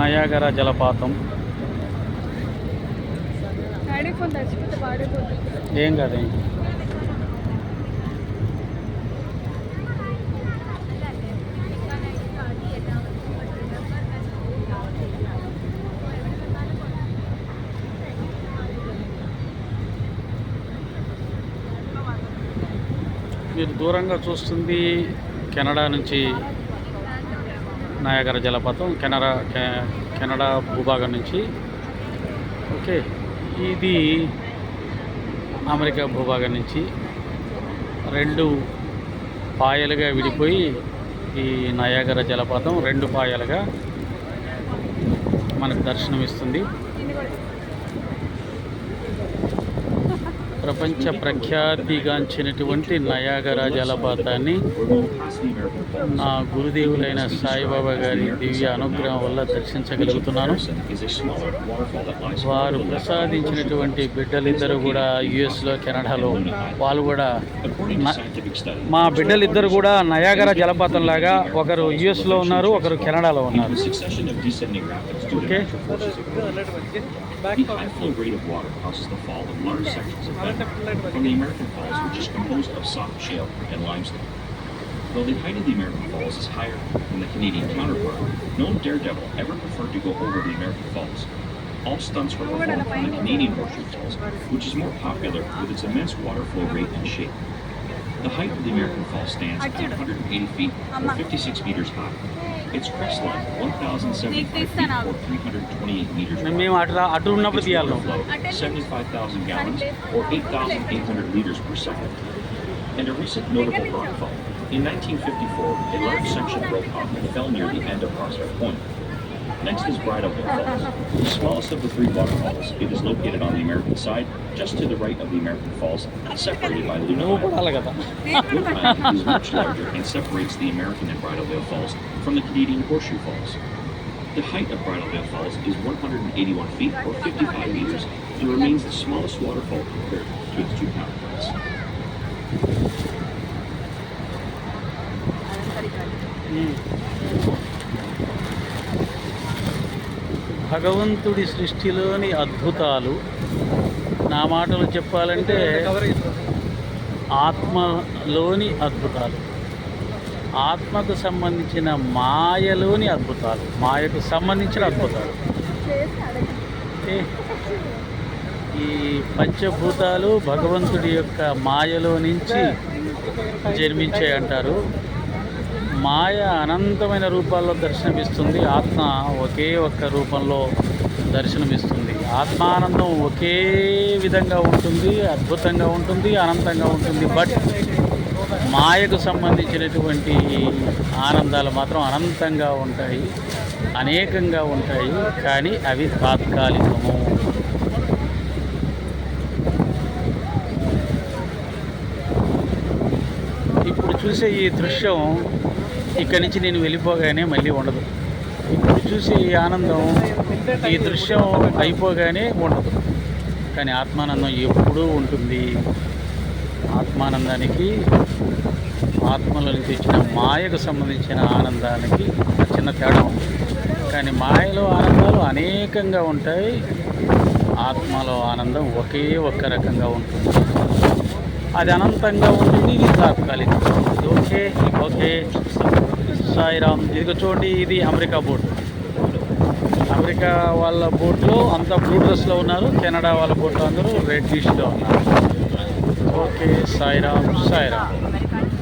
Niagara జలపాతం. ఏం కాదు. మీరు దూరంగా చూస్తుంది కెనడా నుంచి నయాగరా జలపాతం, కెనడా భూభాగం నుంచి. ఓకే, ఇది అమెరికా భూభాగం నుంచి రెండు పాయలుగా విడిపోయి ఈ నయాగరా జలపాతం రెండు పాయలుగా మనకు దర్శనమిస్తుంది. ప్రపంచ ప్రఖ్యాతిగాంచినటువంటి నయాగరా జలపాతాన్ని నా గురుదేవులైన సాయిబాబా గారి దివ్య అనుగ్రహం వల్ల దర్శించగలుగుతున్నాను. వారు ప్రసాదించినటువంటి బిడ్డలిద్దరు కూడా యుఎస్లో, కెనడాలో, వాళ్ళు కూడా మా బిడ్డలిద్దరు కూడా నయాగరా జలపాతం లాగా ఒకరు యుఎస్లో ఉన్నారు, ఒకరు కెనడాలో ఉన్నారు. Okay, The high flow rate of water causes the fall of large sections of bedrock from the American Falls, which is composed of soft shale and limestone. Though the height of the American Falls is higher than the Canadian counterpart, no daredevil ever preferred to go over the American Falls. All stunts were performed from the Canadian Horseshoe Falls, which is more popular with its immense water flow rate and shape. The height of the American Falls stands at 180 feet or 56 meters high. Its crest line 1,075 feet or 328 meters wide. Its water flow 75,000 gallons or 8,800 liters per second. And a recent notable rockfall. In 1954, a large section broke off and fell near the end of Prospect Point. Next is Bridalveil Falls. The smallest of the three waterfalls, it is located on the American side, just to the right of the American Falls, separated by Luna Island. Luna Island is much larger and separates the American and Bridalveil Falls from the Canadian Horseshoe Falls. The height of Bridalveil Falls is 181 feet or 55 meters and remains the smallest waterfall compared to its two counterparts. భగవంతుడి సృష్టిలోని అద్భుతాలు, నా మాటలు చెప్పాలంటే ఆత్మలోని అద్భుతాలు, ఆత్మకు సంబంధించిన మాయలోని అద్భుతాలు, మాయకు సంబంధించిన అద్భుతాలు. ఈ పంచభూతాలు భగవంతుడి యొక్క మాయలో నుంచి జన్మించే అంటారు. మాయ అనంతమైన రూపాల్లో దర్శనమిస్తుంది, ఆత్మ ఒకే ఒక్క రూపంలో దర్శనమిస్తుంది. ఆత్మానందం ఒకే విధంగా ఉంటుంది, అద్భుతంగా ఉంటుంది, అనంతంగా ఉంటుంది. బట్ మాయకు సంబంధించినటువంటి ఆనందాలు మాత్రం అనంతంగా ఉంటాయి, అనేకంగా ఉంటాయి, కానీ అవి తాత్కాలికము. ఇప్పుడు చూసే ఈ దృశ్యం ఇక్కడి నుంచి నేను వెళ్ళిపోగానే మళ్ళీ ఉండదు. ఇప్పుడు చూసే ఈ ఆనందం, ఈ దృశ్యం అయిపోగానే ఉండదు, కానీ ఆత్మానందం ఎప్పుడూ ఉంటుంది. ఆత్మానందానికి, ఆత్మలో నుంచి వచ్చిన మాయకు సంబంధించిన ఆనందానికి చిన్న తేడా ఉంది. కానీ మాయలో ఆనందాలు అనేకంగా ఉంటాయి, ఆత్మలో ఆనందం ఒకే ఒక్క రకంగా ఉంటుంది. అది అనంతంగా ఉంటుంది, ఇది తాత్కాలికం. Okay okay, Sairam. ఇదిగో చూడండి, ఇది అమెరికా బోట్. అమెరికా వాళ్ళ బోట్లో అంతా బ్లూ డ్రెస్లో ఉన్నారు, కెనడా వాళ్ళ బోట్లో అందరూ రెడ్ డిష్లో ఉన్నారు. ఓకే, సాయిరామ్ సాయిరామ్.